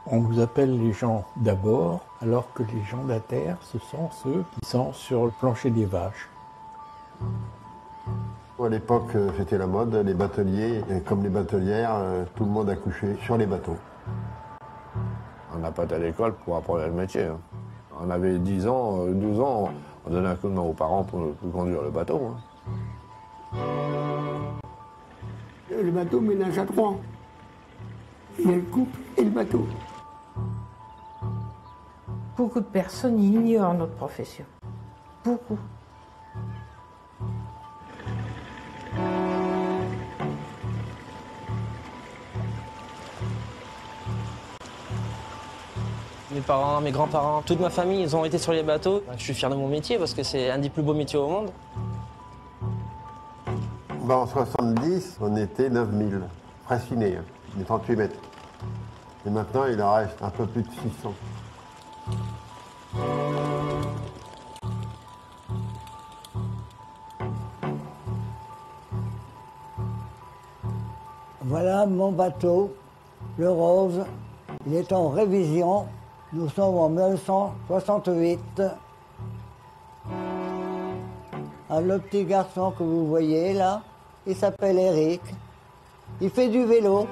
On nous appelle les gens d'abord, alors que les gens de la terre, ce sont ceux qui sont sur le plancher des vaches. À l'époque, c'était la mode, les bateliers, et comme les batelières, tout le monde accouchait sur les bateaux. On n'a pas été à l'école pour apprendre le métier. Hein. On avait 10 ans, 12 ans, on donnait un coup de main aux parents pour conduire le bateau. Hein. Le bateau ménage à trois. Il y a le couple et le bateau. Beaucoup de personnes ignorent notre profession. Beaucoup. Mes parents, mes grands-parents, toute ma famille, ils ont été sur les bateaux. Je suis fier de mon métier parce que c'est un des plus beaux métiers au monde. En 70, on était 9000, fraicinés, des 38 mètres. Et maintenant, il en reste un peu plus de 600. Voilà mon bateau, le Rose. Il est en révision. Nous sommes en 1968. Le petit garçon que vous voyez là, il s'appelle Eric. Il fait du vélo.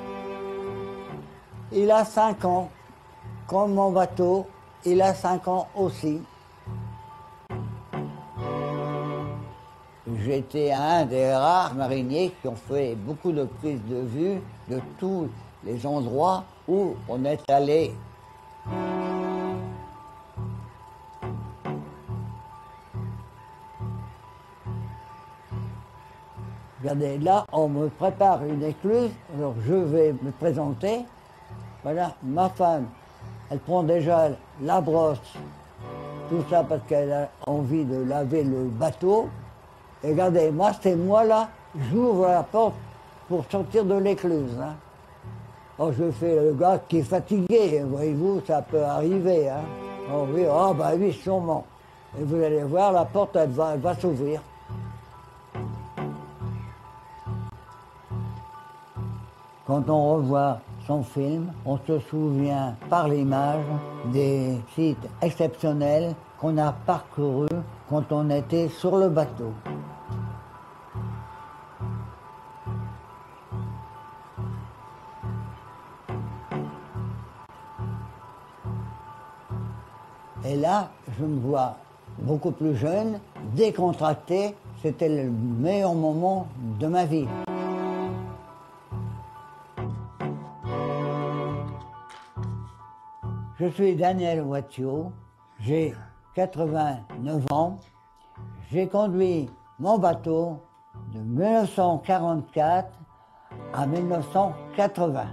Il a 5 ans. Comme mon bateau, il a 5 ans aussi. J'étais un des rares mariniers qui ont fait beaucoup de prises de vue de tous les endroits où on est allé. Regardez, là, on me prépare une écluse, alors je vais me présenter. Voilà, ma femme, elle prend déjà la brosse, tout ça parce qu'elle a envie de laver le bateau. Et regardez, moi, c'est moi là, j'ouvre la porte pour sortir de l'écluse. Hein. Oh, je fais le gars qui est fatigué, voyez-vous, ça peut arriver. Hein. Oh oui, oh, bah oui, sûrement. Et vous allez voir, la porte, elle va s'ouvrir. Quand on revoit son film, on se souvient par l'image des sites exceptionnels qu'on a parcourus quand on était sur le bateau. Et là, je me vois beaucoup plus jeune, décontracté. C'était le meilleur moment de ma vie. Je suis Daniel Wattiot, j'ai 89 ans. J'ai conduit mon bateau de 1944 à 1980.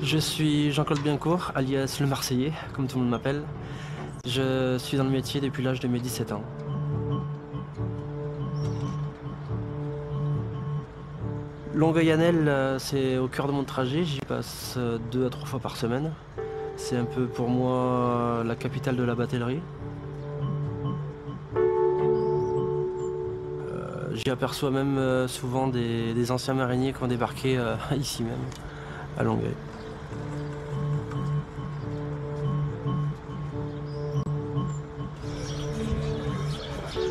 Je suis Jean-Claude Biencourt, alias le Marseillais, comme tout le monde m'appelle. Je suis dans le métier depuis l'âge de mes 17 ans. Longueuil-Annelle, c'est au cœur de mon trajet. J'y passe 2 à 3 fois par semaine. C'est un peu pour moi la capitale de la batellerie. J'y aperçois même souvent des anciens mariniers qui ont débarqué ici même, à Longueuil.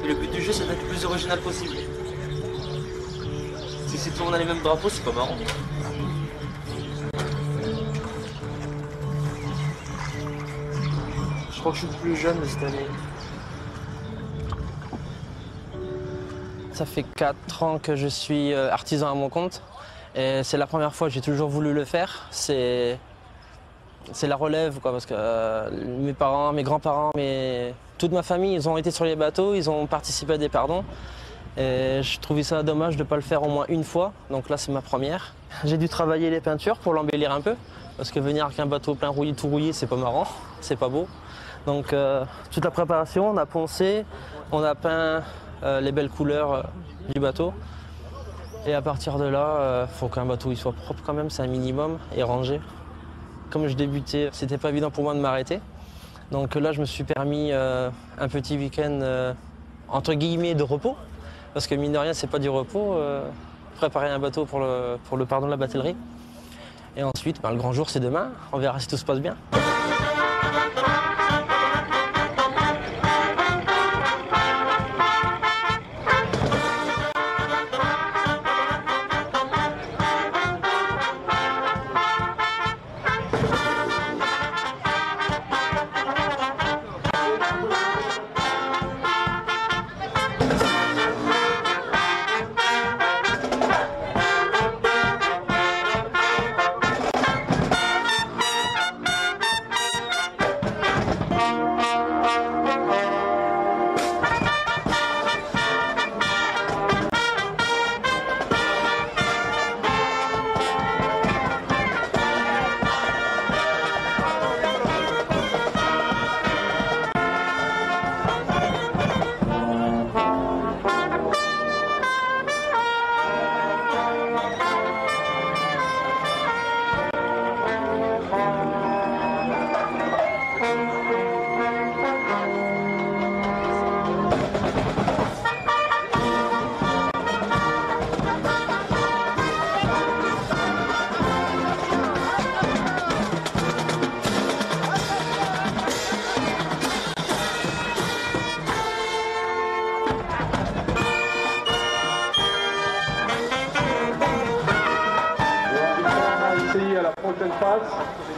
Et le but du jeu, c'est d'être le plus original possible. Si tout le monde a les mêmes drapeaux, c'est pas marrant. Je crois que je suis le plus jeune de cette année. Ça fait 4 ans que je suis artisan à mon compte. Et c'est la première fois, j'ai toujours voulu le faire. C'est la relève, quoi, parce que mes parents, mes grands-parents, toute ma famille, ils ont été sur les bateaux, ils ont participé à des pardons. Et je trouvais ça dommage de ne pas le faire au moins une fois. Donc là, c'est ma première. J'ai dû travailler les peintures pour l'embellir un peu. Parce que venir avec un bateau plein rouillé, tout rouillé, c'est pas marrant, c'est pas beau. Donc toute la préparation, on a poncé, on a peint les belles couleurs du bateau. Et à partir de là, faut qu'un bateau il soit propre quand même, c'est un minimum, et rangé. Comme je débutais, c'était pas évident pour moi de m'arrêter. Donc là, je me suis permis un petit week-end entre guillemets de repos. Parce que mine de rien, c'est pas du repos, préparer un bateau pour le pardon de la batellerie. Et ensuite, le grand jour, c'est demain. On verra si tout se passe bien.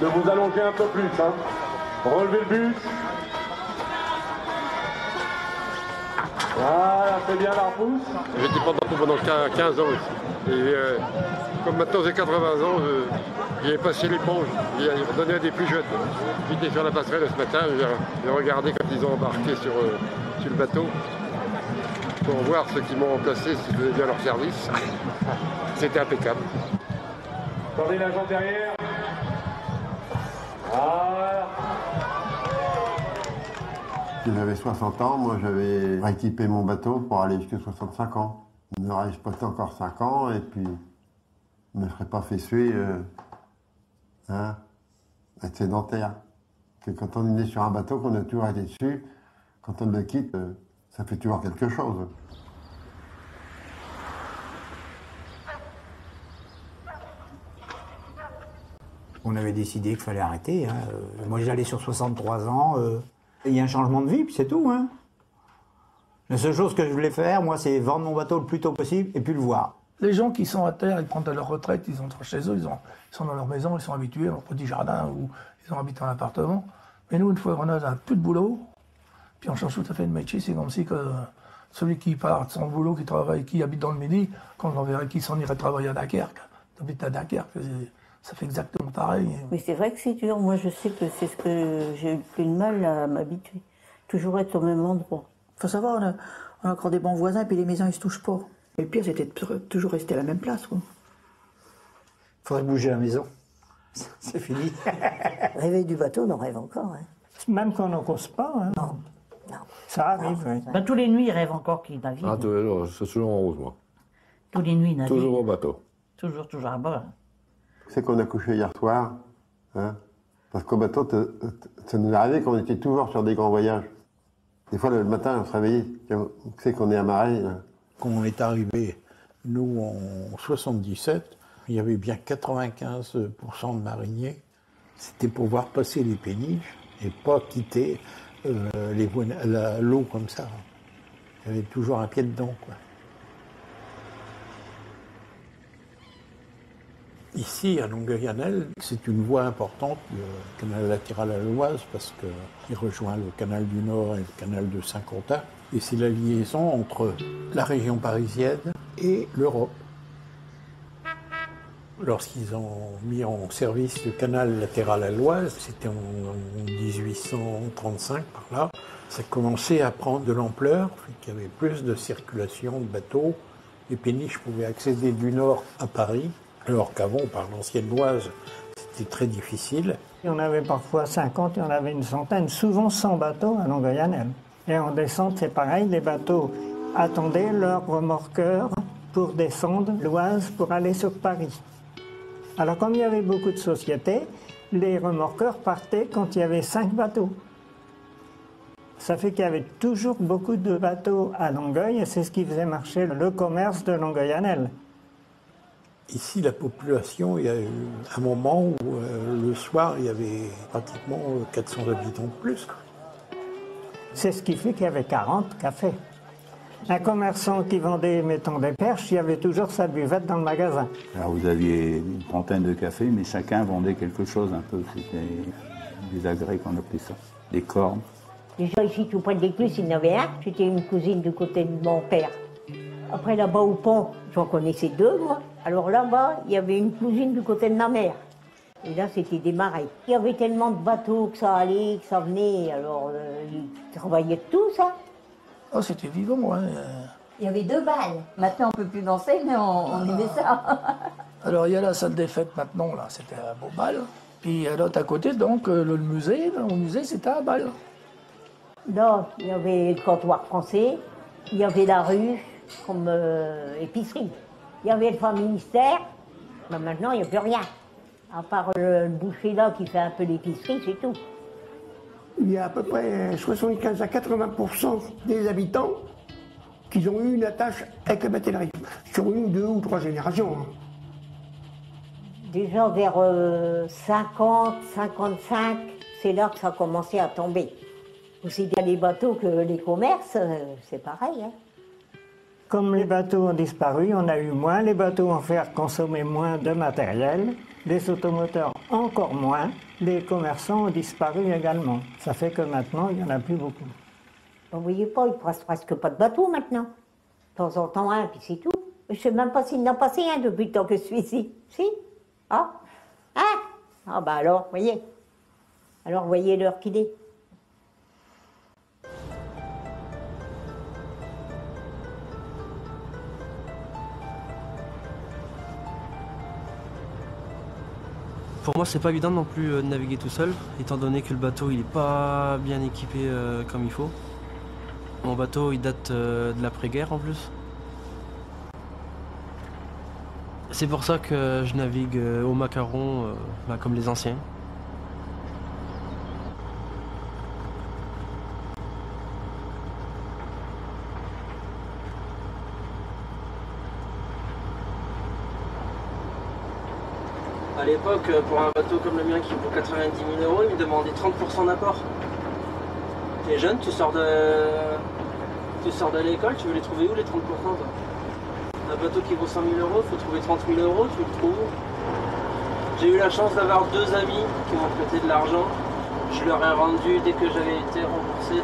De vous allonger un peu plus, hein. Relevez le bus. Voilà, c'est bien la repousse. J'étais pas bateau pendant 15 ans aussi. Et comme maintenant j'ai 80 ans, j'ai passé l'éponge. J'ai redonné à des plus jeunes. J'étais sur la passerelle ce matin, j'ai regardé quand ils ont embarqué sur le bateau pour voir ceux qui m'ont remplacé s'ils faisaient bien leur service. C'était impeccable. Attendez la jambe derrière. Voilà. J'avais 60 ans, moi j'avais rééquipé mon bateau pour aller jusqu'à 65 ans. Il me reste pas encore 5 ans et puis je ne me serais pas fait suer être sédentaire. Que quand on est sur un bateau, qu'on a toujours été dessus, quand on le quitte, ça fait toujours quelque chose. On avait décidé qu'il fallait arrêter. Hein. Moi, j'allais sur 63 ans. Il y a un changement de vie, puis c'est tout. Hein. La seule chose que je voulais faire, moi, c'est vendre mon bateau le plus tôt possible et puis le voir. Les gens qui sont à terre, ils prennent leur retraite, ils entrent chez eux, ils sont dans leur maison, ils sont habitués à leur petit jardin ou ils ont habité en appartement. Mais nous, une fois qu'on a plus de boulot, puis on change tout à fait de métier, c'est comme si que celui qui part de son boulot, qui travaille, qui habite dans le Midi, quand on verrait qui s'en irait travailler à Dunkerque, habite à Dunkerque, ça fait exactement pareil. Mais c'est vrai que c'est dur. Moi, je sais que c'est ce que j'ai eu le plus de mal à m'habituer. Toujours être au même endroit. Il faut savoir, on a encore des bons voisins, et puis les maisons, ils se touchent pas. Et le pire, c'était de toujours rester à la même place. Il faudrait bouger la maison. C'est fini. Réveil du bateau, on en rêve encore. Hein. Même quand on n'en cause pas. Hein. Non. Ça arrive, oui. Ben, tous les nuits, il rêve encore qu'il navigue. Ah, c'est toujours en rose, moi. Tous les nuits, il navigue. Toujours au bateau. Toujours à bord. C'est qu'on a couché hier soir, hein, parce qu'au bateau, ça nous arrivait qu'on était toujours sur des grands voyages. Des fois, le matin, on se réveillait, c'est qu'on est amarré. Hein. Quand on est arrivé, nous, en 77, il y avait bien 95% de mariniers. C'était pour voir passer les péniches et pas quitter l'eau comme ça. Il y avait toujours un pied dedans, quoi. Ici, à Longueuil-Annel, c'est une voie importante, le canal latéral à l'Oise, parce qu'il rejoint le canal du Nord et le canal de Saint-Quentin. Et c'est la liaison entre la région parisienne et l'Europe. Lorsqu'ils ont mis en service le canal latéral à l'Oise, c'était en 1835 par là, ça commençait à prendre de l'ampleur, qu'il y avait plus de circulation de bateaux. Les péniches pouvaient accéder du Nord à Paris, alors qu'avant, par l'ancienne Oise, c'était très difficile. On avait parfois 50, il y en avait une centaine, souvent 100 bateaux à Longueuil-Annel. Et en descente, c'est pareil, les bateaux attendaient leur remorqueur pour descendre l'Oise pour aller sur Paris. Alors comme il y avait beaucoup de sociétés, les remorqueurs partaient quand il y avait 5 bateaux. Ça fait qu'il y avait toujours beaucoup de bateaux à Longueuil et c'est ce qui faisait marcher le commerce de Longueuil-Annel. Ici, la population, il y a eu un moment où le soir, il y avait pratiquement 400 habitants de plus. C'est ce qui fait qu'il y avait 40 cafés. Un commerçant qui vendait, mettons, des perches, il y avait toujours sa buvette dans le magasin. Alors vous aviez une trentaine de cafés, mais chacun vendait quelque chose un peu. C'était des agrès qu'on appelait ça, des cornes. Déjà ici, tout près de l'église, il y en avait un. C'était une cousine du côté de mon père. Après, là-bas au pont, j'en connaissais 2, moi. Alors là-bas, il y avait une cousine du côté de ma mère. Et là, c'était des marais. Il y avait tellement de bateaux que ça allait, que ça venait. Alors, ils travaillaient tout, ça. Oh, c'était vivant, hein. Il y avait 2 balles. Maintenant, on ne peut plus danser, mais on aimait ça. Alors, il y a la salle des fêtes maintenant, là, c'était à Beaubal. Puis l'autre à côté, donc, le musée, là, au musée, c'était à Bâle. Non, il y avait le comptoir français, il y avait la rue comme épicerie. Il y avait le famille ministère, mais maintenant, il n'y a plus rien. À part le boucher là qui fait un peu l'épicerie, c'est tout. Il y a à peu près 75 à 80% des habitants qui ont eu une attache avec la batellerie, sur 1, 2 ou 3 générations. Déjà vers 50, 55, c'est là que ça a commencé à tomber. Aussi bien les bateaux que les commerces, c'est pareil. Hein. Comme les bateaux ont disparu, on a eu moins, les bateaux ont fait consommer moins de matériel, les automoteurs encore moins, les commerçants ont disparu également. Ça fait que maintenant, il n'y en a plus beaucoup. Vous voyez pas, il ne passe presque pas de bateaux maintenant. De temps en temps un, puis c'est tout. Je ne sais même pas s'il n'en passé un depuis le temps que je suis ici. Si? Ah? Ah? Ah bah alors, voyez. Alors voyez l'heure qu'il est. Pour moi, c'est pas évident non plus de naviguer tout seul, étant donné que le bateau il est pas bien équipé comme il faut. Mon bateau il date de l'après-guerre en plus. C'est pour ça que je navigue au macaron comme les anciens. À l'époque, pour un bateau comme le mien qui vaut 90 000 €, il me demandait 30% d'apport. T'es jeune, tu sors de l'école, tu veux les trouver où les 30% toi? Un bateau qui vaut 100 000 €, il faut trouver 30 000 €, tu le trouves où? J'ai eu la chance d'avoir 2 amis qui m'ont prêté de l'argent. Je leur ai rendu dès que j'avais été remboursé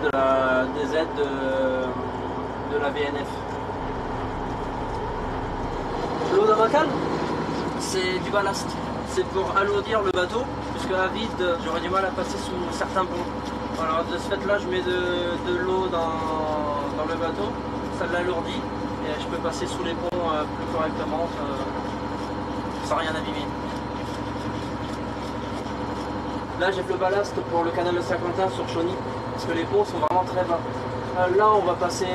des aides de la VNF. L'eau d'Amacal, c'est du ballast. C'est pour alourdir le bateau, puisque à vide, j'aurais du mal à passer sous certains ponts. Alors de ce fait-là, je mets de l'eau dans le bateau, ça l'alourdit, et je peux passer sous les ponts plus correctement, sans rien abîmer. Là, j'ai fait le ballast pour le canal de Saint-Quentin sur Chauny, parce que les ponts sont vraiment très bas. Là, on va passer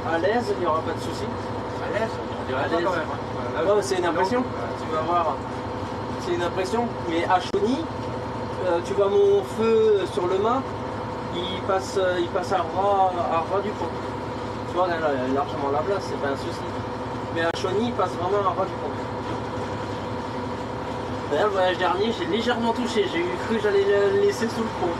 à l'aise, il n'y aura pas de souci. À l'aise? On dirait pas quand même. Ah ouais, c'est une impression. tu vas voir, c'est une impression. Mais à Chauny, tu vois mon feu sur le mât, il passe à ras du pont. Tu vois, là, il y a largement la place, c'est pas un souci. Mais à Chauny, il passe vraiment à ras du pont. D'ailleurs, le voyage dernier, j'ai légèrement touché, j'ai cru que j'allais le laisser sous le pont.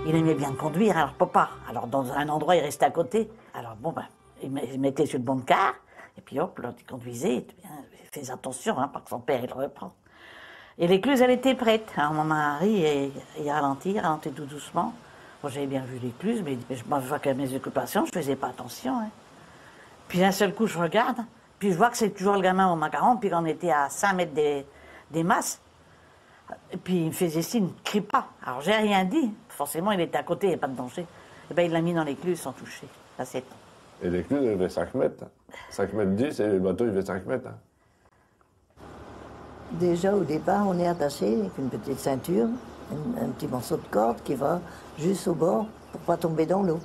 Il aimait bien conduire, alors papa. Alors dans un endroit, il restait à côté. Alors bon, ben, il mettait sur le banc de car, et puis hop, là, il conduisait. Il faisait attention, hein, pas que son père, il le reprend. Et l'écluse, elle était prête. Alors mon mari, il ralentit tout doucement. Bon, j'avais bien vu l'écluse, mais je vois qu'à mes occupations, je faisais pas attention. Hein. Puis d'un seul coup, je regarde, puis je vois que c'est toujours le gamin au macaron, puis qu'on était à 5 mètres des masses. Et puis il me faisait signe, ne crie pas. Alors j'ai rien dit. Forcément, il était à côté, il n'y a pas de danger. Et ben il l'a mis dans l'écluse sans toucher. Là, c'est tout. Et l'écluse, elle fait 5 mètres. 5 mètres 10, et le bateau, il fait 5 mètres. Déjà, au départ, on est attaché avec une petite ceinture, un petit morceau de corde qui va juste au bord pour ne pas tomber dans l'eau.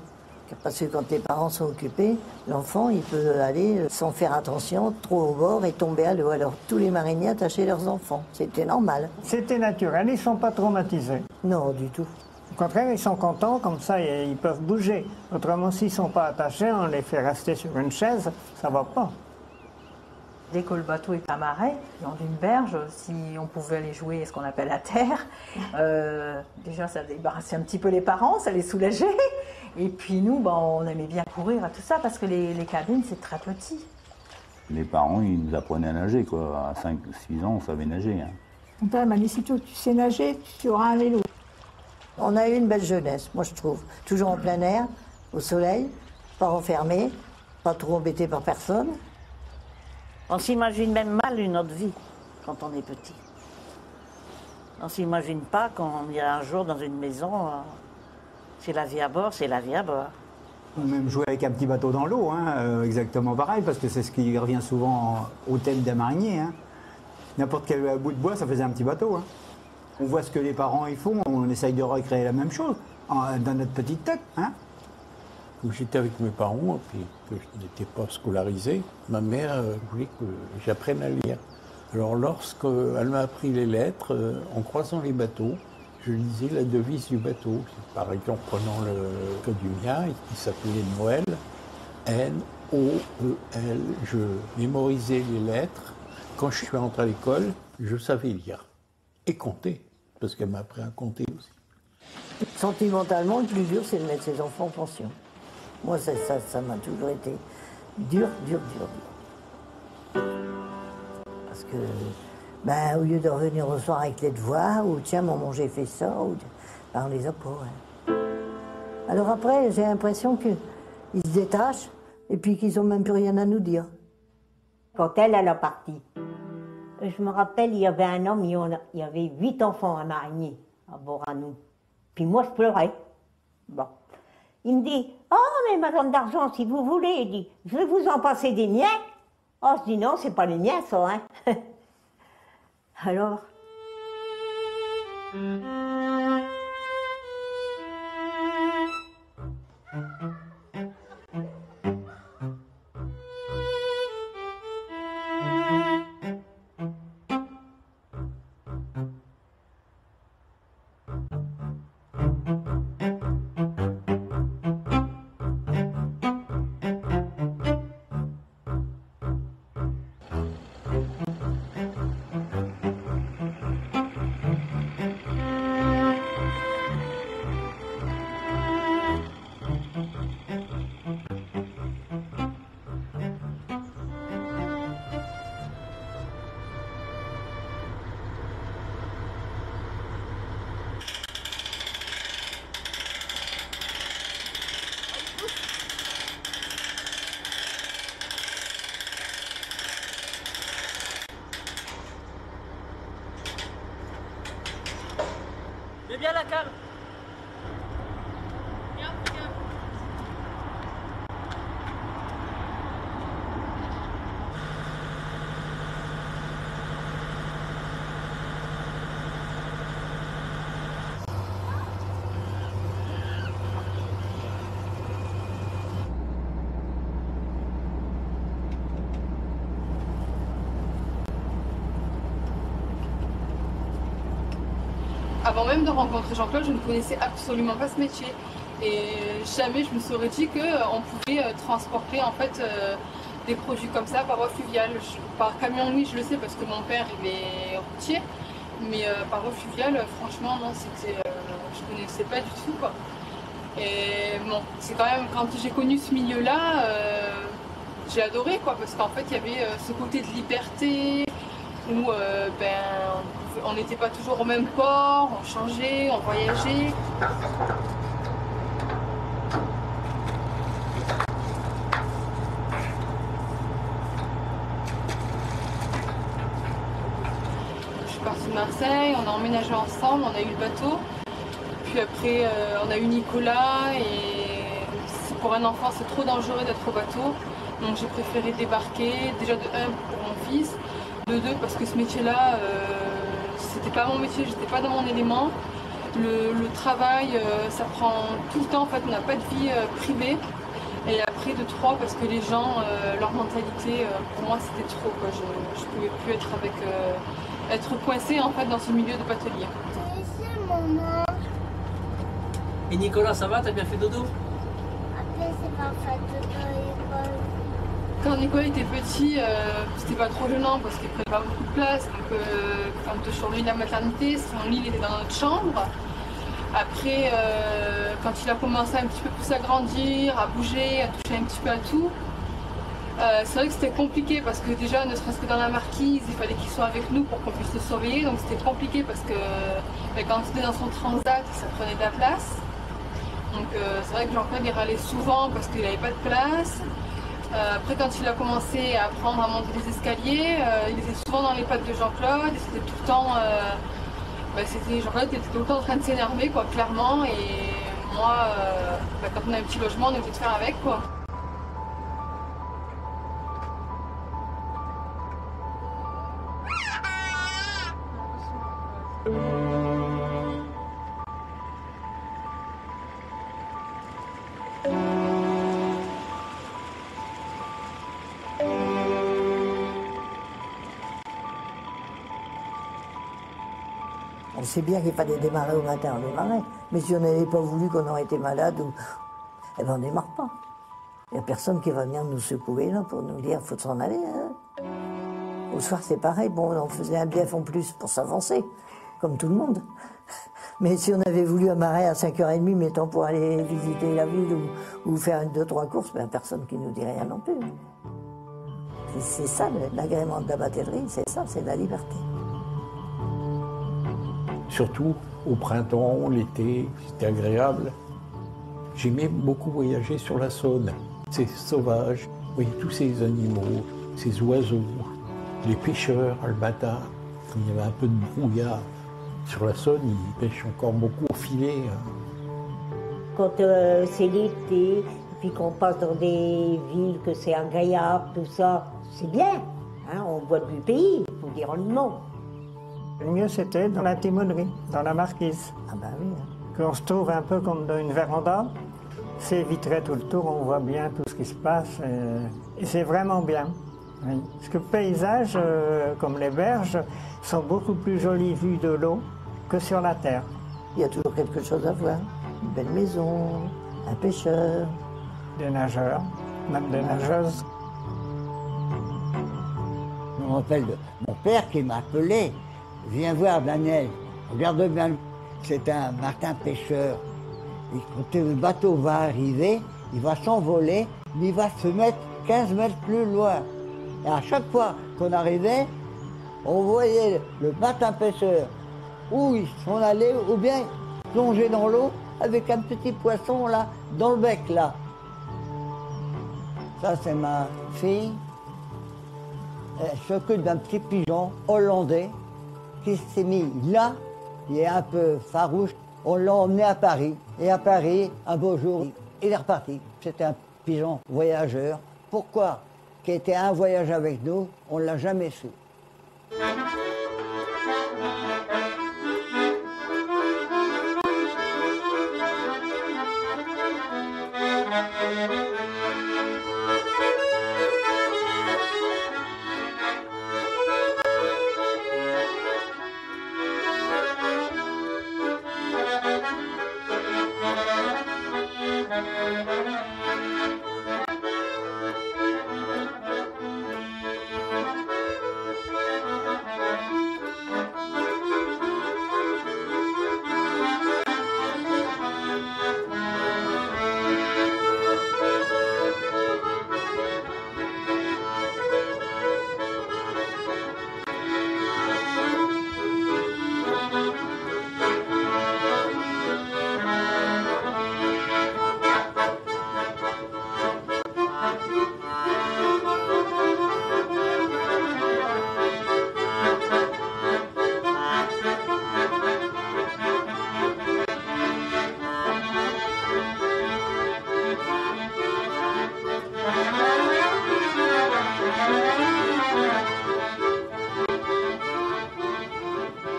Parce que quand les parents sont occupés, l'enfant, il peut aller sans faire attention, trop au bord et tomber à l'eau. Alors tous les mariniers attachaient leurs enfants. C'était normal. C'était naturel, ils ne sont pas traumatisés. Non, du tout. Au contraire, ils sont contents, comme ça, ils peuvent bouger. Autrement, s'ils ne sont pas attachés, on les fait rester sur une chaise, ça ne va pas. Dès que le bateau est amarré, dans une berge, si on pouvait aller jouer ce qu'on appelle à terre, déjà ça débarrassait un petit peu les parents, ça les soulageait. Et puis nous, on aimait bien courir à tout ça parce que les cabines, c'est très petit. Les parents, ils nous apprenaient à nager, quoi. À 5-6 ans, on savait nager. Hein. Mon père m'a dit, si tu sais nager, tu auras un vélo. On a eu une belle jeunesse, moi je trouve. Toujours en plein air, au soleil, pas enfermé, pas trop embêté par personne. On s'imagine même mal une autre vie quand on est petit. On ne s'imagine pas qu'on ira un jour dans une maison, c'est la vie à bord, c'est la vie à bord. On peut même jouer avec un petit bateau dans l'eau, hein, exactement pareil, parce que c'est ce qui revient souvent au thème d'un marinier. Hein. N'importe quel bout de bois, ça faisait un petit bateau. Hein. On voit ce que les parents y font, on essaye de recréer la même chose dans notre petite tête. Hein. Où j'étais avec mes parents, puis que je n'étais pas scolarisé, ma mère voulait que j'apprenne à lire. Alors lorsqu'elle m'a appris les lettres, en croisant les bateaux, je lisais la devise du bateau. Par exemple, prenant le cas du mien, qui s'appelait Noël, N-O-E-L. Je mémorisais les lettres. Quand je suis rentré à l'école, je savais lire et compter, parce qu'elle m'a appris à compter aussi. Sentimentalement, le plus dur, c'est de mettre ses enfants en pension. Moi, ça m'a toujours été dur. Parce que, au lieu de revenir au soir avec les devoirs, ou tiens, maman, j'ai fait ça, on les a pas. Hein. Alors après, j'ai l'impression qu'ils se détachent et puis qu'ils n'ont même plus rien à nous dire. Quand elle a parti, je me rappelle, il y avait un homme, il y avait 8 enfants à marinier à bord à nous. Puis moi, je pleurais. Bon. Il me dit, oh, mais madame d'argent, si vous voulez, il dit, je vais vous en passer des miens. Oh, je dis, non, c'est pas les miens, ça, hein. Alors. Mets bien la cale. Avant même de rencontrer Jean-Claude, je ne connaissais absolument pas ce métier. Et jamais je me serais dit qu'on pouvait transporter en fait des produits comme ça par voie fluviale. Par camion, oui, je le sais parce que mon père il est routier. Mais par voie fluviale, franchement, non, c'était, je connaissais pas du tout, quoi. Et bon, c'est quand même, quand j'ai connu ce milieu-là, j'ai adoré, quoi, parce qu'en fait, il y avait ce côté de liberté où on n'était pas toujours au même port, on changeait, on voyageait. Je suis partie de Marseille, on a emménagé ensemble, on a eu le bateau. Puis après, on a eu Nicolas et pour un enfant, c'est trop dangereux d'être au bateau. Donc j'ai préféré débarquer, déjà de 1 pour mon fils, de 2 parce que ce métier-là, c'était pas mon métier, j'étais pas dans mon élément. Le travail, ça prend tout le temps, en fait, on n'a pas de vie privée. Et après de 3 parce que les gens, leur mentalité, pour moi c'était trop, quoi. Je pouvais plus être avec, être coincée en fait dans ce milieu de batelier. Et Nicolas, ça va? T'as bien fait dodo? Après, c'est pas fait dodo. Quand Nicolas était petit, c'était pas trop gênant parce qu'il prenait pas beaucoup de place. Donc, quand je suis revenue de la maternité, son lit il était dans notre chambre. Après, quand il a commencé un petit peu plus à grandir, à bouger, à toucher un petit peu à tout, c'est vrai que c'était compliqué parce que déjà, ne serait-ce que dans la marquise, il fallait qu'il soit avec nous pour qu'on puisse le surveiller. Donc c'était compliqué parce que quand il était dans son transat, ça prenait de la place. Donc c'est vrai que Jean-Claude il râlait souvent parce qu'il n'avait pas de place. Après quand il a commencé à apprendre à monter les escaliers, il était souvent dans les pattes de Jean-Claude et c'était tout le temps... Jean-Claude était tout le temps en train de s'énerver, quoi, clairement. Et moi, quand on a un petit logement, on est obligé de faire avec, quoi. On sait bien qu'il fallait démarrer au matin, on démarrait. Mais si on n'avait pas voulu qu'on aurait été malade, eh ben on ne démarre pas. Il n'y a personne qui va venir nous secouer là, pour nous dire qu'il faut s'en aller. Hein. Au soir, c'est pareil. Bon, on faisait un bief en plus pour s'avancer, comme tout le monde. Mais si on avait voulu amarrer à 5h30, mettons, pour aller visiter la ville ou faire 2-3 courses, ben, personne qui nous dit rien non plus. C'est ça, l'agrément de la batellerie, c'est ça, c'est la liberté. Surtout au printemps, l'été, c'était agréable. J'aimais beaucoup voyager sur la Saône. C'est sauvage, vous voyez tous ces animaux, ces oiseaux, les pêcheurs le matin, quand il y avait un peu de brouillard. Sur la Saône, ils pêchent encore beaucoup au filet. quand c'est l'été, puis qu'on passe dans des villes que c'est agréable, tout ça, c'est bien. Hein, on voit du pays, il faut dire le nom. Le mieux, c'était dans la timonerie, dans la marquise. Ah ben oui. Qu'on se trouve un peu comme dans une véranda. C'est vitré tout le tour, on voit bien tout ce qui se passe. Et c'est vraiment bien. Oui. Parce que paysages, comme les berges, sont beaucoup plus jolis vus de l'eau que sur la terre. Il y a toujours quelque chose à voir. Une belle maison, un pêcheur. Des nageurs, même des nageuses. Je me rappelle de mon père qui m'appelait. Viens voir Daniel, regarde bien. C'est un matin pêcheur. Et quand le bateau va arriver, il va s'envoler, mais il va se mettre 15 mètres plus loin. Et à chaque fois qu'on arrivait, on voyait le matin pêcheur où ils sont allés, ou bien plonger dans l'eau avec un petit poisson là, dans le bec là. Ça c'est ma fille. Elle s'occupe d'un petit pigeon hollandais qui s'est mis là, il est un peu farouche. On l'a emmené à Paris. Et à Paris, un beau jour, il est reparti. C'était un pigeon voyageur. Pourquoi qu'il était un voyage avec nous, on ne l'a jamais su.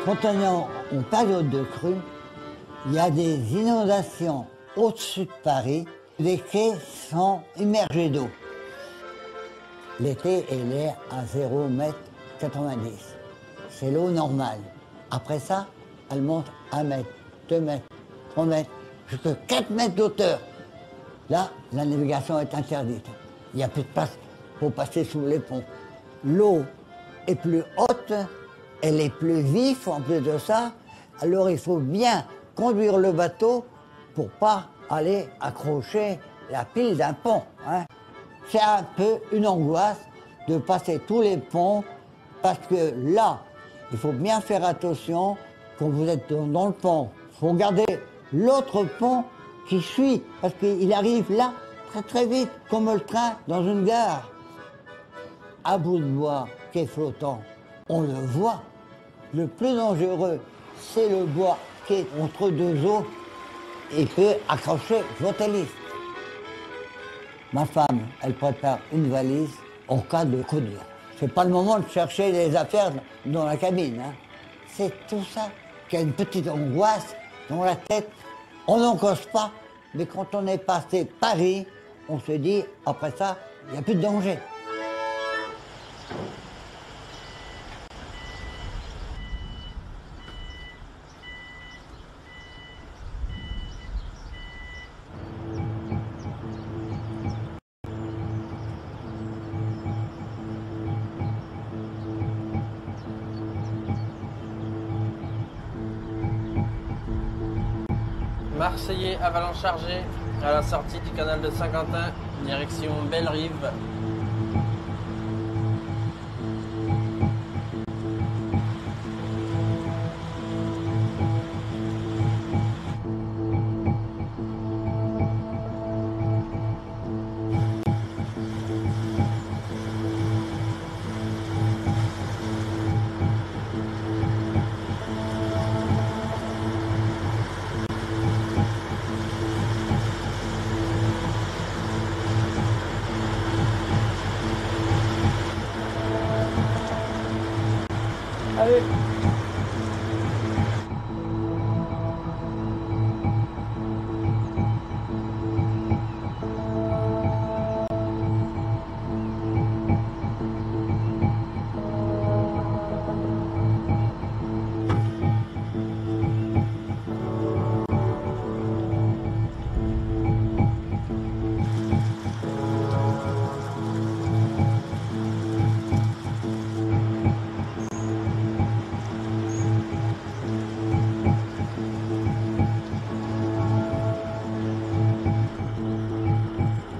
Quand on est en période de crue, il y a des inondations au-dessus de Paris. Les quais sont immergés d'eau. L'été, elle est à 0,90 m. C'est l'eau normale. Après ça, elle monte 1 mètre, 2 mètres, 3 mètres, jusqu'à 4 mètres d'auteur. Là, la navigation est interdite. Il n'y a plus de place pour passer sous les ponts. L'eau est plus haute, elle est plus vive en plus de ça. Alors il faut bien conduire le bateau pour ne pas aller accrocher la pile d'un pont. Hein. C'est un peu une angoisse de passer tous les ponts parce que là, il faut bien faire attention quand vous êtes dans le pont. Il faut regarder l'autre pont qui suit parce qu'il arrive là très très vite, comme le train dans une gare. À bout de bois qui est flottant, on le voit. Le plus dangereux, c'est le bois qui est entre deux eaux et peut accrocher votre hélice. Ma femme, elle prépare une valise en cas de coup dur. C'est pas le moment de chercher les affaires dans la cabine. Hein. C'est tout ça qui a une petite angoisse dans la tête. On n'en cause pas, mais quand on est passé Paris, on se dit, après ça, il n'y a plus de danger. Marseillais avalanche chargée à la sortie du canal de Saint-Quentin, direction Belle-Rive. Allez.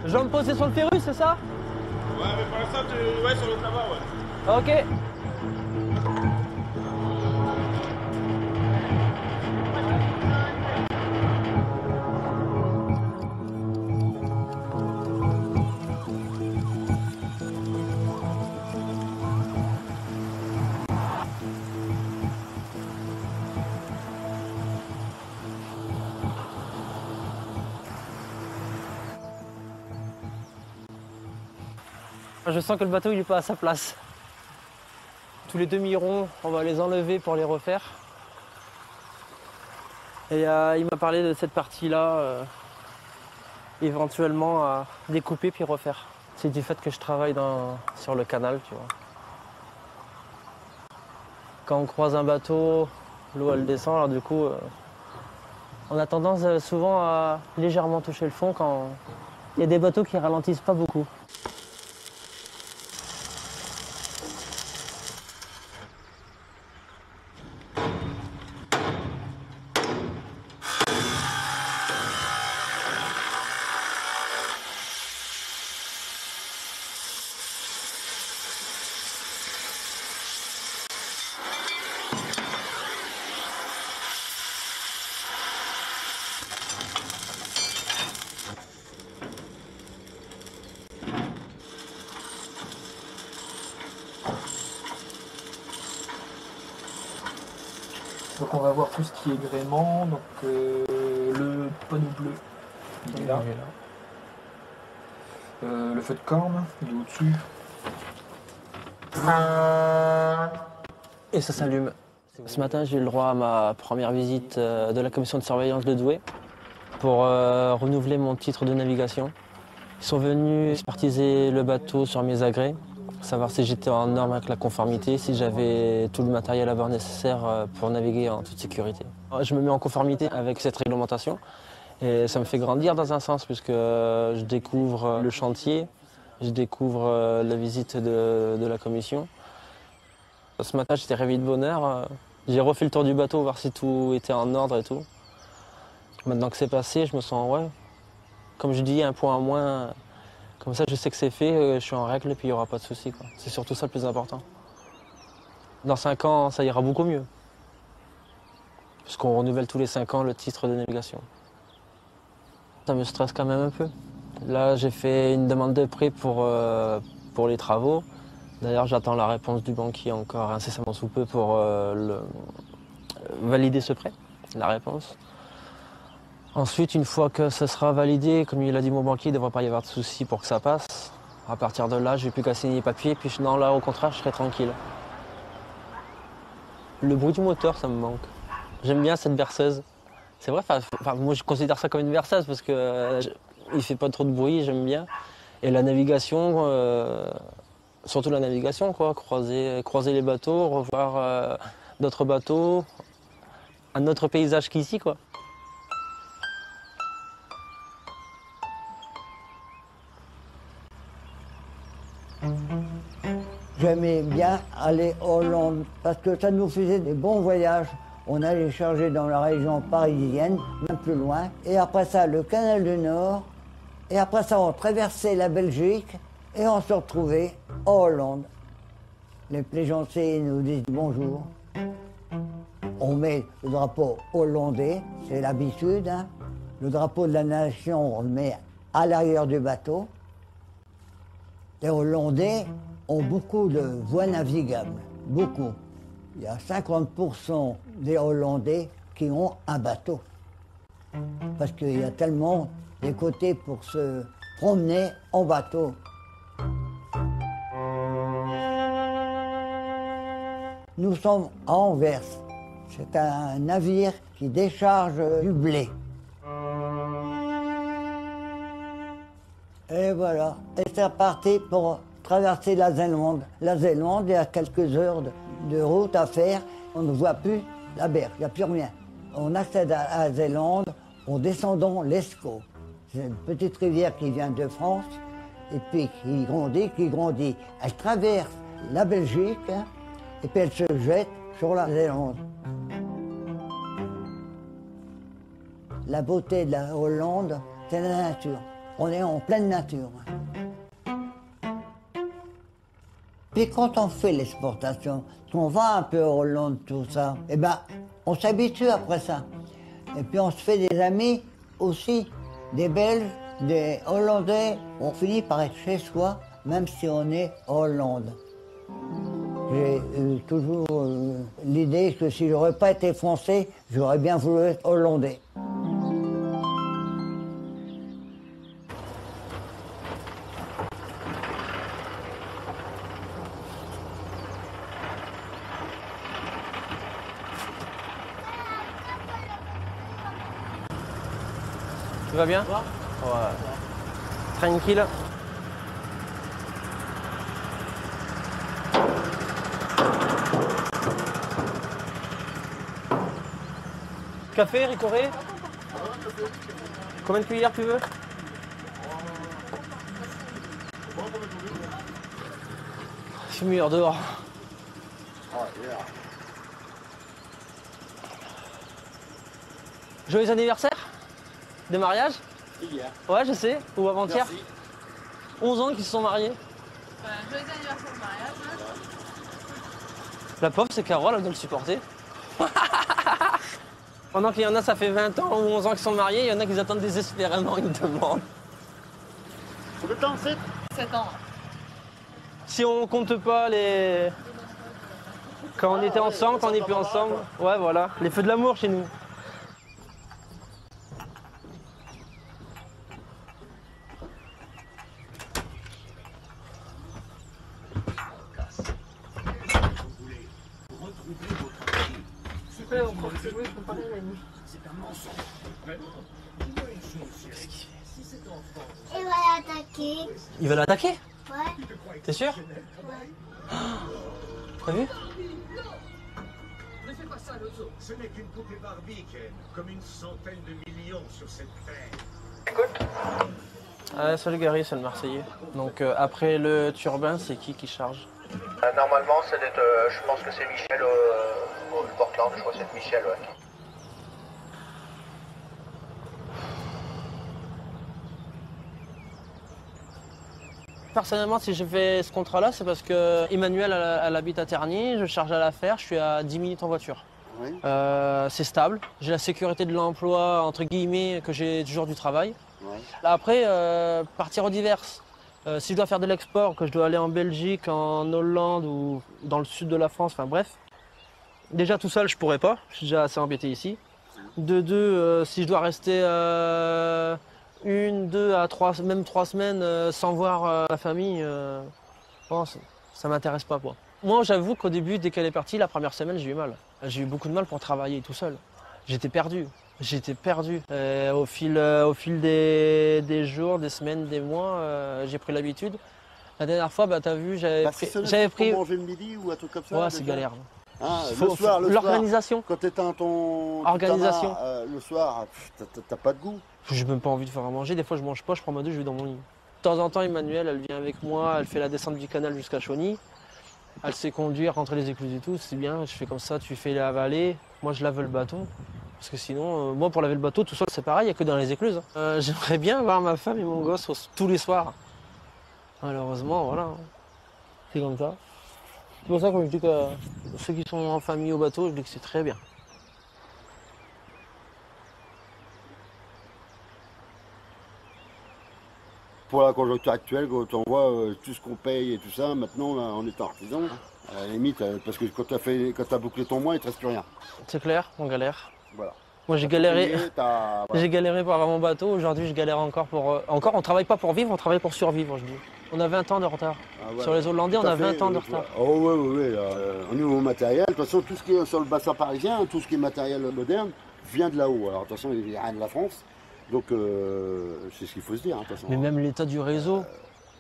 Jambes posées sur le ferru, c'est ça? Ouais, mais pour l'instant, ouais, sur l'autre là-bas, ouais. Ok. Je sens que le bateau il est pas à sa place. Tous les demi-ronds, on va les enlever pour les refaire. Et il m'a parlé de cette partie-là, éventuellement à découper puis refaire. C'est du fait que je travaille sur le canal, tu vois. Quand on croise un bateau, l'eau elle descend, alors du coup, on a tendance souvent à légèrement toucher le fond quand il y a des bateaux qui ralentissent pas beaucoup. Donc on va voir tout ce qui est gréement, donc le panneau bleu, il est là. Le feu de corne, il est au-dessus. Et ça s'allume. Ce matin, j'ai eu le droit à ma première visite de la commission de surveillance de Douai pour renouveler mon titre de navigation. Ils sont venus expertiser le bateau sur mes agrès, savoir si j'étais en norme avec la conformité, si j'avais tout le matériel à bord nécessaire pour naviguer en toute sécurité. Je me mets en conformité avec cette réglementation et ça me fait grandir dans un sens puisque je découvre le chantier, je découvre la visite de la commission. Ce matin, j'étais réveillé de bonne heure. J'ai refait le tour du bateau, voir si tout était en ordre et tout. Maintenant que c'est passé, je me sens, ouais, comme je dis, un point en moins. Comme ça, je sais que c'est fait, je suis en règle et puis il n'y aura pas de souci. C'est surtout ça le plus important. Dans 5 ans, ça ira beaucoup mieux. Puisqu'on renouvelle tous les 5 ans le titre de navigation. Ça me stresse quand même un peu. Là, j'ai fait une demande de prêt pour les travaux. D'ailleurs, j'attends la réponse du banquier encore incessamment sous peu pour valider ce prêt, la réponse. Ensuite, une fois que ce sera validé, comme il a dit mon banquier, il ne devrait pas y avoir de souci pour que ça passe. À partir de là, je n'ai plus qu'à signer les papiers, puis non, là, au contraire, je serai tranquille. Le bruit du moteur, ça me manque. J'aime bien cette berceuse. C'est vrai, moi je considère ça comme une berceuse parce que il ne fait pas trop de bruit, j'aime bien. Et la navigation, surtout la navigation, quoi, croiser les bateaux, revoir d'autres bateaux, un autre paysage qu'ici, quoi. J'aimais bien aller en Hollande parce que ça nous faisait des bons voyages. On allait charger dans la région parisienne, même plus loin. Et après ça, le canal du Nord. Et après ça, on traversait la Belgique et on se retrouvait en Hollande. Les plaisanciers nous disent bonjour. On met le drapeau hollandais, c'est l'habitude. Hein. Le drapeau de la nation, on le met à l'arrière du bateau. Les Hollandais ont beaucoup de voies navigables, beaucoup. Il y a 50% des Hollandais qui ont un bateau. Parce qu'il y a tellement des côtés pour se promener en Nous sommes à Anvers. C'est un navire qui décharge du blé. Et voilà. Et c'est reparti pour traverser la Zélande. La Zélande, il y a quelques heures de route à faire. On ne voit plus la berge, il n'y a plus rien. On accède à la Zélande en descendant l'Escaut. C'est une petite rivière qui vient de France et puis qui grandit. Elle traverse la Belgique et puis elle se jette sur la Zélande. La beauté de la Hollande, c'est la nature. On est en pleine nature. Puis quand on fait l'exportation, qu'on va un peu en Hollande, tout ça, eh ben, on s'habitue après ça. Et puis on se fait des amis aussi, des Belges, des Hollandais. On finit par être chez soi, même si on est en Hollande. J'ai eu toujours l'idée que si j'aurais pas été français, j'aurais bien voulu être hollandais. Tu vas bien? Ouais. Tranquille. Café, Ricoré? Combien de cuillères tu veux? C'est mieux dehors. Joyeux anniversaire? De mariage? Hier. Ouais, je sais. Ou avant-hier. Merci. 11 ans qu'ils se sont mariés. Joyeux anniversaire de mariage. La pauvre, c'est Carole, elle doit le supporter. Pendant qu'il y en a, ça fait 20 ans ou 11 ans qu'ils sont mariés, il y en a qui attendent désespérément une demande. Combien de temps, 7? 7 ans. Si on compte pas les... Quand on était ensemble, quand on n'est plus ensemble. Ouais, voilà. Les feux de l'amour chez nous. C'est un mensonge. Il va l'attaquer. Il va l'attaquer? Ouais. T'es sûr? Ouais. T'as vu? Ne fais pas ça, Lozo. Ce n'est qu'une poupée Barbie, Ken. Comme une centaine de millions sur cette terre. Ah, salut Gary, c'est le Marseillais. Donc après le turbin, c'est qui charge? Normalement, je pense que c'est Michel au Portland, je crois que c'est Michel, ouais. Personnellement, si je fais ce contrat-là, c'est parce que Emmanuel elle habite à Tergnier, je charge à la faire, je suis à 10 minutes en voiture. Oui. C'est stable, j'ai la sécurité de l'emploi, entre guillemets, que j'ai toujours du travail. Oui. Là, après, partir aux diverses. Si je dois faire de l'export, que je dois aller en Belgique, en Hollande ou dans le sud de la France, enfin bref. Déjà tout seul, je pourrais pas, je suis déjà assez embêté ici. De deux, si je dois rester 1, 2 à 3, même 3 semaines sans voir la famille, bon, ça m'intéresse pas, quoi. Moi, j'avoue qu'au début, dès qu'elle est partie, la première semaine, j'ai eu mal. J'ai eu beaucoup de mal pour travailler tout seul. J'étais perdu. J'étais perdu. Au fil des jours, des semaines, des mois, j'ai pris l'habitude. La dernière fois, bah, t'as vu, j'avais pris... Pour manger le midi ou un truc comme ça? Ouais, c'est galère. Ah, le soir, l'organisation. Quand t'es dans ton... Organisation. Le soir, t'as pas de goût. J'ai même pas envie de faire à manger. Des fois, je mange pas, je prends ma douche, je vais dans mon lit. De temps en temps, Emmanuel, elle vient avec moi, elle fait la descente du canal jusqu'à Chauny. Elle sait conduire, rentrer les écluses et tout, c'est bien. Je fais comme ça, tu fais la vallée. Moi, je lave le bateau. Parce que sinon, moi, pour laver le bateau, tout seul, c'est pareil, il n'y a que dans les écluses. J'aimerais bien voir ma femme et mon gosse tous les soirs. Malheureusement, voilà. C'est comme ça. C'est pour ça que je dis que ceux qui sont en famille au bateau, je dis que c'est très bien. Pour la conjoncture actuelle, quand on voit tout ce qu'on paye et tout ça, maintenant, là, on est en artisan. À la limite, parce que quand t'as bouclé ton mois, il ne te reste plus rien. C'est clair, on galère. Voilà. Moi j'ai galéré. J'ai galéré pour avoir mon bateau. Aujourd'hui je galère encore pour. Encore on travaille pas pour vivre, on travaille pour survivre, je dis. On a 20 ans de retard. Sur les Hollandais, on a 20 ans de retard. Oh oui. Au niveau matériel, de toute façon, tout ce qui est sur le bassin parisien, tout ce qui est matériel moderne, vient de là-haut. Alors de toute façon, il n'y a rien de la France. Donc c'est ce qu'il faut se dire. De toute façon. Mais même l'état du réseau.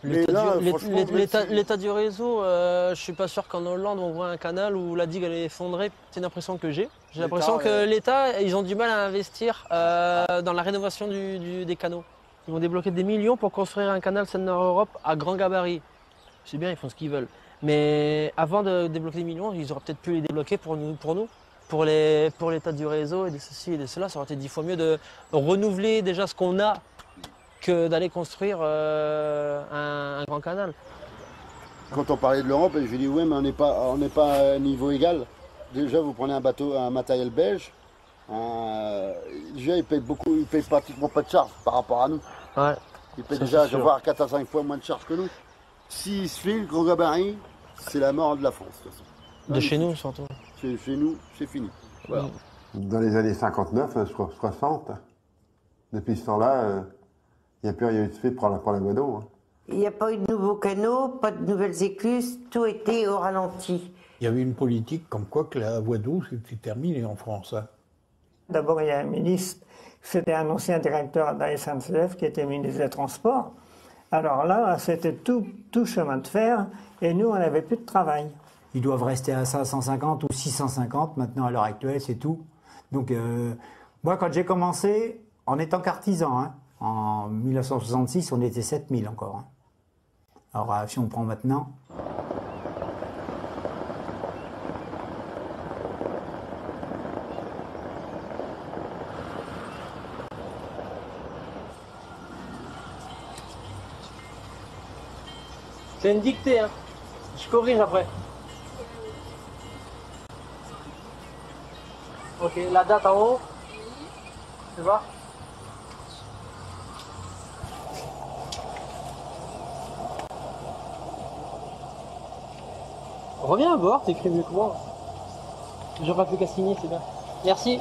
L'état du réseau, je suis pas sûr qu'en Hollande on voit un canal où la digue elle est effondrée. C'est une impression que j'ai. J'ai l'impression que l'État, ils ont du mal à investir dans la rénovation des canaux. Ils vont débloquer des millions pour construire un canal Seine-Nord-Europe à grand gabarit. C'est bien, ils font ce qu'ils veulent. Mais avant de débloquer des millions, ils auraient peut-être pu les débloquer pour nous. Pour l'état du réseau et de ceci et de cela, ça aurait été 10 fois mieux de renouveler déjà ce qu'on a que d'aller construire un grand canal. Quand on parlait de l'Europe, je lui dis oui, mais on n'est pas à un niveau égal. Déjà, vous prenez un matériel belge. Déjà, ils payent pratiquement pas de charge par rapport à nous. Ouais, ils payent déjà 4 à 5 fois moins de charge que nous. S'il se fait le gros gabarit, c'est la mort de la France. De toute façon. De chez nous, surtout. Chez nous, c'est fini. Voilà. Dans les années 59, 60, depuis ce temps-là, il n'y a plus rien eu de fait pour la voie d'eau. Hein. Il n'y a pas eu de nouveaux canaux, pas de nouvelles écluses, tout était au ralenti. Il y avait une politique comme quoi que la voie d'eau c'était terminé en France. Hein. D'abord, il y a un ministre, c'était un ancien directeur de la SNCF qui était ministre des Transports. Alors là, c'était tout chemin de fer et nous, on n'avait plus de travail. Ils doivent rester à 550 ou 650 maintenant à l'heure actuelle, c'est tout. Donc, moi, quand j'ai commencé, en étant qu'artisan, hein, en 1966, on était 7000 encore. Hein. Alors, si on prend maintenant... C'est une dictée, hein. Je corrige après. Ok, la date en haut. Tu vois? Reviens à bord, t'écris mieux que moi. J'aurai plus qu'à signer, c'est bien. Merci.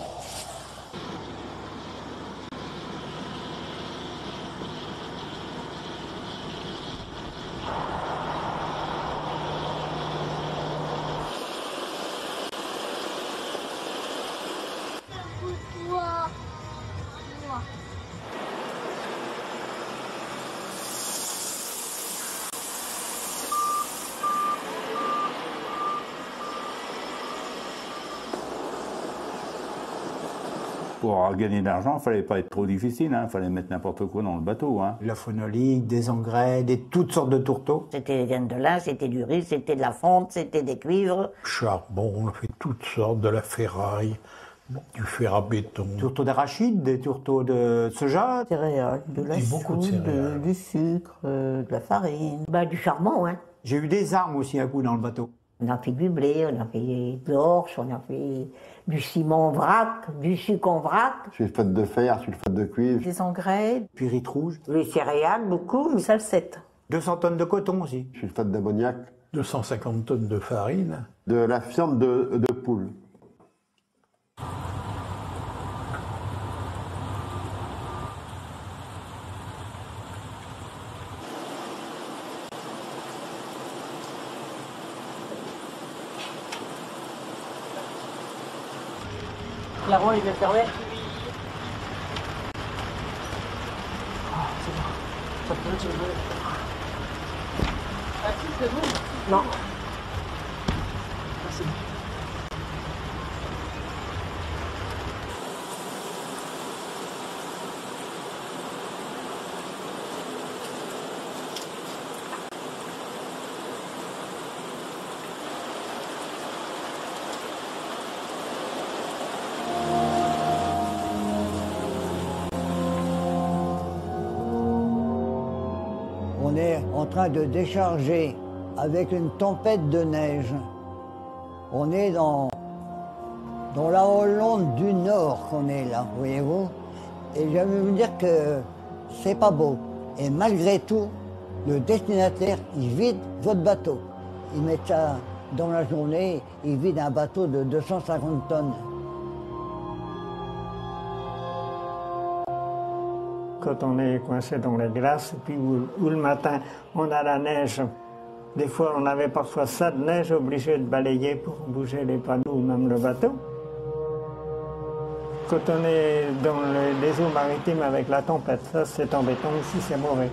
Pour gagner de l'argent, il ne fallait pas être trop difficile, il fallait mettre n'importe quoi dans le bateau. Hein. La phénolique, des engrais, toutes sortes de tourteaux. C'était des graines de lin, c'était du riz, c'était de la fonte, c'était des cuivres. Charbon, on a fait toutes sortes, de la ferraille, du fer à béton. Tourteaux d'arachide, des tourteaux de soja. Céréales, de la soude, du sucre, de la farine. Du charbon, hein. J'ai eu des armes aussi à coup dans le bateau. On a fait du blé, on a fait de l'orge, on a fait du ciment en vrac, du sucre en vrac. Sulfate de fer, sulfate de cuivre. Des engrais. Pyrite rouge. Les céréales, beaucoup, mais salsette. 200 tonnes de coton aussi. Sulfate d'ammoniac. 250 tonnes de farine. De la fiente de poule. Clairement, il vient fermer. Ah, c'est bon. Ça peut être joué. Ah, si, c'est bon. Non. Ah, c'est bon. On est en train de décharger avec une tempête de neige. On est dans la Hollande du Nord qu'on est là, voyez-vous. Et j'aimerais vous dire que c'est pas beau. Et malgré tout, le destinataire, il vide votre bateau. Il met ça dans la journée, il vide un bateau de 250 tonnes. quand on est coincé dans les glaces, et puis où le matin on a la neige. Des fois on avait parfois ça de neige obligé de balayer pour bouger les panneaux ou même le bateau. Quand on est dans les eaux maritimes avec la tempête, ça c'est embêtant aussi, c'est mauvais.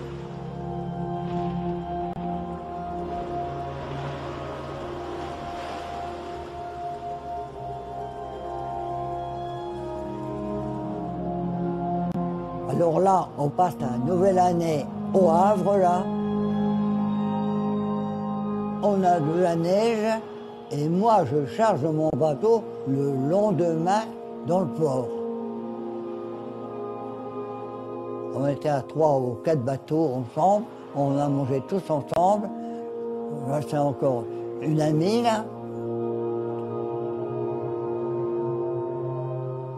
Alors là, on passe la nouvelle année au Havre, là. On a de la neige et moi, je charge mon bateau le lendemain dans le port. On était à 3 ou 4 bateaux ensemble, on a mangé tous ensemble. Là, c'est encore une amie, là.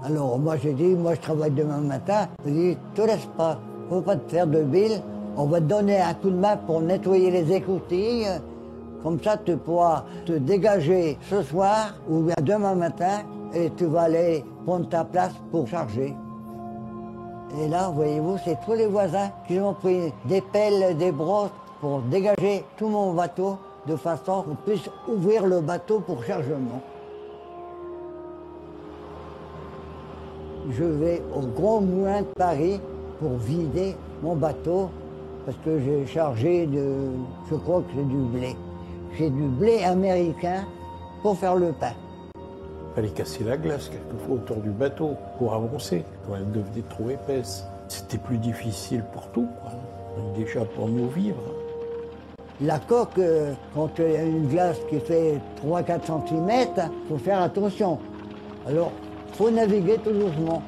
Alors moi j'ai dit, moi je travaille demain matin, je dis, te laisse pas, faut pas te faire de bile, on va te donner un coup de main pour nettoyer les écoutilles, comme ça tu pourras te dégager ce soir ou bien demain matin et tu vas aller prendre ta place pour charger. Et là, voyez-vous, c'est tous les voisins qui ont pris des pelles, des brosses pour dégager tout mon bateau de façon qu'on puisse ouvrir le bateau pour chargement. Je vais au Grand Moulin de Paris pour vider mon bateau parce que j'ai chargé de, je crois que c'est du blé. J'ai du blé américain pour faire le pain. Il fallait casser la glace quelquefois autour du bateau pour avancer quand elle devenait trop épaisse. C'était plus difficile pour tout, quoi. Déjà pour nous vivre. La coque, quand il y a une glace qui fait 3-4 cm, il faut faire attention. Alors, il faut naviguer tout doucement.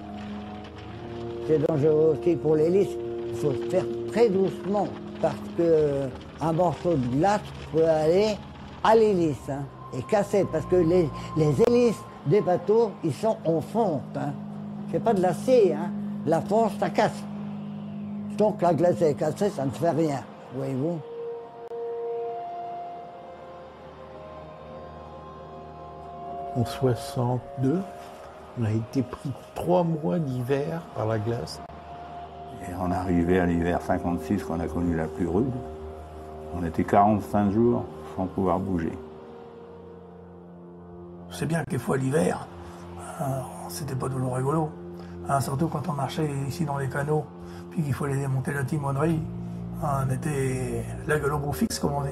C'est dangereux aussi pour l'hélice. Il faut se faire très doucement parce qu'un morceau de glace peut aller à l'hélice et casser. Parce que les hélices des bateaux, ils sont en fonte. C'est pas de l'acier. La fonte, ça casse. Donc la glace est cassée, ça ne fait rien. Voyez-vous. En 62, on a été pris 3 mois d'hiver par la glace. Et on est arrivé à l'hiver 56 qu'on a connu la plus rude. On était 45 jours sans pouvoir bouger. C'est bien que des fois l'hiver, c'était pas toujours rigolo. Surtout quand on marchait ici dans les canaux, puis qu'il fallait démonter la timonerie. On était la gueule au bout fixe, comme on dit.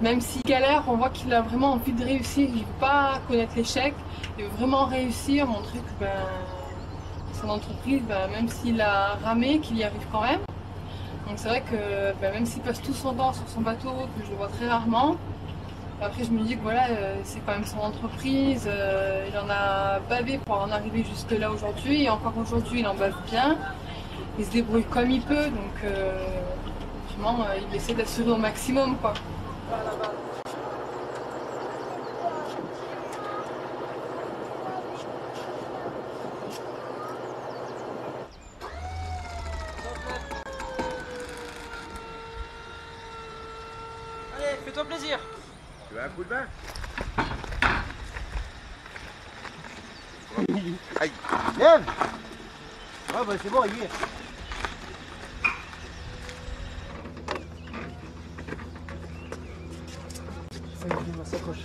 Même s'il galère, on voit qu'il a vraiment envie de réussir, il ne veut pas connaître l'échec, il veut vraiment réussir, montrer que son entreprise, même s'il a ramé, qu'il y arrive quand même. Donc c'est vrai que même s'il passe tout son temps sur son bateau, que je le vois très rarement, après je me dis que voilà, c'est quand même son entreprise, il en a bavé pour en arriver jusque là aujourd'hui, et encore aujourd'hui il en bave bien, il se débrouille comme il peut, donc vraiment il essaie d'assurer au maximum, quoi. Allez, fais-toi plaisir. Tu veux un coup de main? Aïe. Lève. Ah bah c'est bon, il y est. On s'accroche.